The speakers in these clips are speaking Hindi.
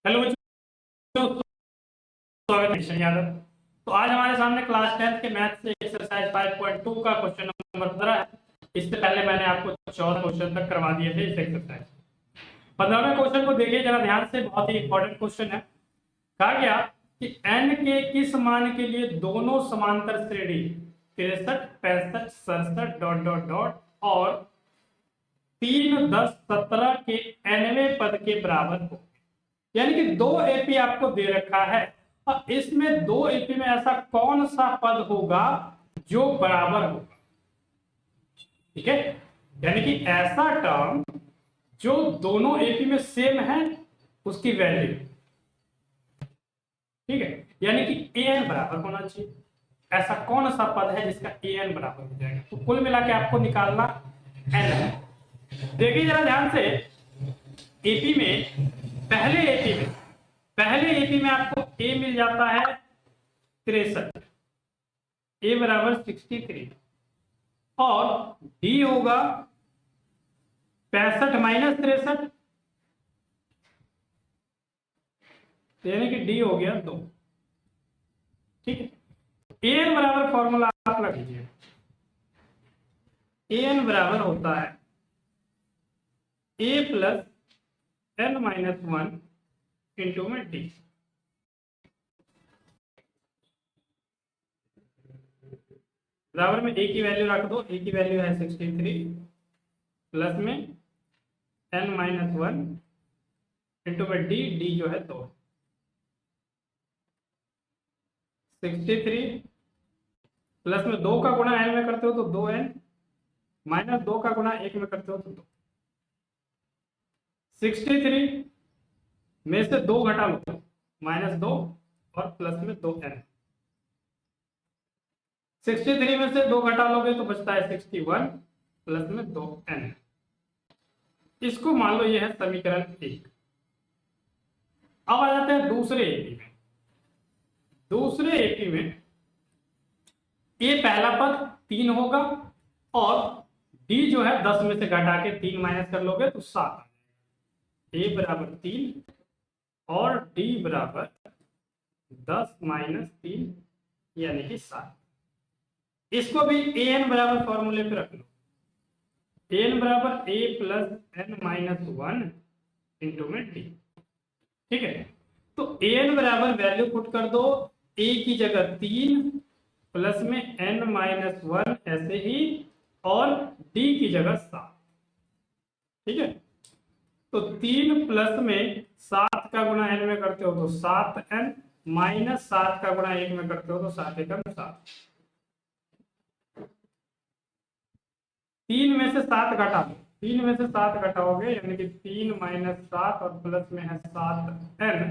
हेलो बच्चों, स्वागत है किशन यादव। तो आज हमारे सामने क्लास 10 के मैथ से एक्सरसाइज 5.2 का क्वेश्चन नंबर 15 है। इससे पहले मैंने आपको 14 क्वेश्चन तक करवा दिए थे इस एक्सरसाइज। 15वें क्वेश्चन को देखिए जरा ध्यान से, बहुत ही इंपॉर्टेंट क्वेश्चन है। कहा गया कि n के किस मान के लिए दोनों समांतर श्रेणी 63, 65, 67 डॉट डॉट डॉट और 3, 10, 17 के nवें पद के बराबर हो। यानी कि दो एपी आपको दे रखा है और इसमें दो एपी में ऐसा कौन सा पद होगा जो बराबर होगा। ठीक है, यानी कि ऐसा टर्म जो दोनों एपी में सेम है उसकी वैल्यू। ठीक है, यानी कि an बराबर होना चाहिए। ऐसा कौन सा पद है जिसका an बराबर हो जाएगा। तो कुल मिला के आपको निकालना n है। देखिए जरा ध्यान से, एपी में पहले एपी में आपको a मिल जाता है 63, a बराबर 63 और d होगा 65 माइनस 63, यानी कि d हो गया 2। ठीक है, an बराबर फॉर्मूला आप लग लीजिए। an बराबर होता है a plus n minus 1 into में d। बराबर में a की वैल्यू रख दो, a की वैल्यू है 63 प्लस में n माइनस 1 इंटू में d जो है 2। 63 प्लस में 2 का गुणा n में करते हो तो 2n, माइनस 2 का गुणा 1 में करते हो तो 2। 63 में से 2 घटा लो, माइनस 2 और प्लस में 2n। 63 में से 2 घटा लोगे तो बचता है 61 प्लस में 2n। इसको मान लो ये है समीकरण 1। अब आ जाते हैं दूसरे एपी में। दूसरे एपी में ए पहला पद 3 होगा और डी जो है 10 में से घटा के 3 माइनस कर लोगे तो 7। ए बराबर 3 और डी बराबर 10 माइनस 3 यानी कि 7। इसको भी ए एन बराबर फॉर्मूले पे रख लो। एन बराबर ए प्लस एन माइनस 1 इंटू में डी। ठीक है, तो एन बराबर वैल्यू पुट कर दो, ए की जगह 3 प्लस में n माइनस 1 ऐसे ही और d की जगह 7। ठीक है, तो 3 प्लस में 7 का गुणा n में करते हो तो 7n माइनस 7 का गुणा 1 में करते हो तो 7 एकम 7। 3 में से 7 घटा दो, 3 में से 7 घटाओगे यानी कि 3 माइनस 7 और प्लस में है 7n।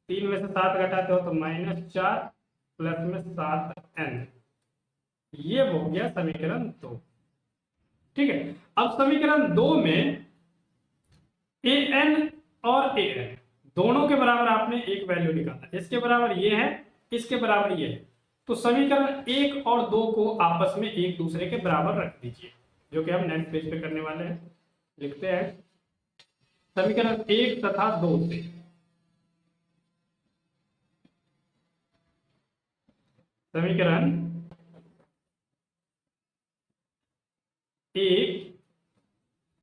3 में से 7 घटाते हो तो माइनस 4 प्लस में 7n। ये हो गया समीकरण 2। ठीक है, अब समीकरण 2 में an और an दोनों के बराबर आपने एक वैल्यू निकाला। इसके बराबर ये है, इसके बराबर ये है, तो समीकरण 1 और 2 को आपस में एक दूसरे के बराबर रख दीजिए, जो कि हम नेक्स्ट पेज पे करने वाले हैं। लिखते हैं समीकरण 1 तथा 2 से समीकरण 1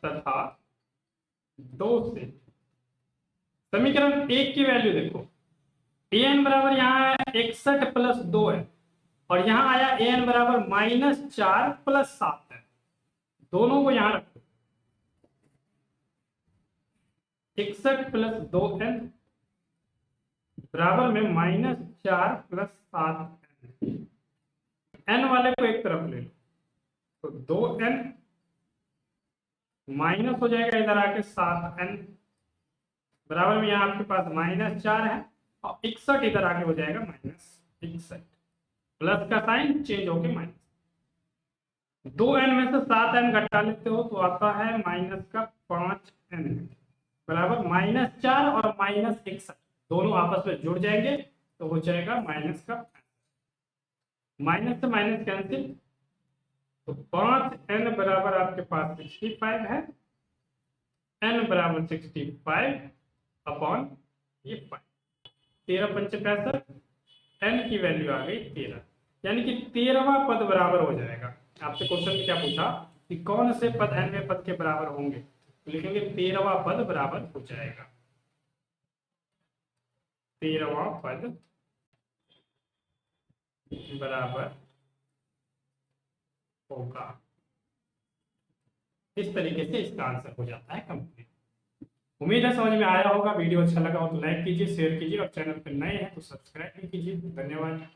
तथा 2 से समीकरण 1 की वैल्यू देखो, an बराबर यहाँ है 61 प्लस 2 है और यहाँ आया an बराबर माइनस 4 प्लस 7 है। दोनों को यहाँ रखो, 61 प्लस 2n बराबर में माइनस 4 प्लस 7n। n वाले को एक तरफ ले लो तो 2n माइनस हो जाएगा इधर आके 7n बराबर में यहाँ आपके पास माइनस 4 है और 61 इधर आके हो जाएगा माइनस 61। प्लस का साइन चेंज होके माइनस। 2n में से 7n घटा लेते हो तो आता है माइनस का 5n बराबर माइनस 4 और माइनस 61 दोनों आपस में जुड़ जाएंगे तो हो जाएगा माइनस का। माइनस से माइनस कैंसिल, तो 5n बराबर आपके पास 65 है। n बराबर 65 अपॉन ये 5, 13 पंचे 65, n की वैल्यू आ गई 13, यानी कि 13वां पद बराबर हो जाएगा। आपसे क्वेश्चन में क्या पूछा कि कौन से पद nवें पद के बराबर होंगे, तो लिखेंगे 13वां पद बराबर हो जाएगा, 13वां पद बराबर होगा। इस तरीके से इसका आंसर हो जाता है कंप्लीट। उम्मीद है समझ में आया होगा। वीडियो अच्छा लगा हो तो लाइक कीजिए, शेयर कीजिए और चैनल पर नए हैं तो सब्सक्राइब भी कीजिए। धन्यवाद।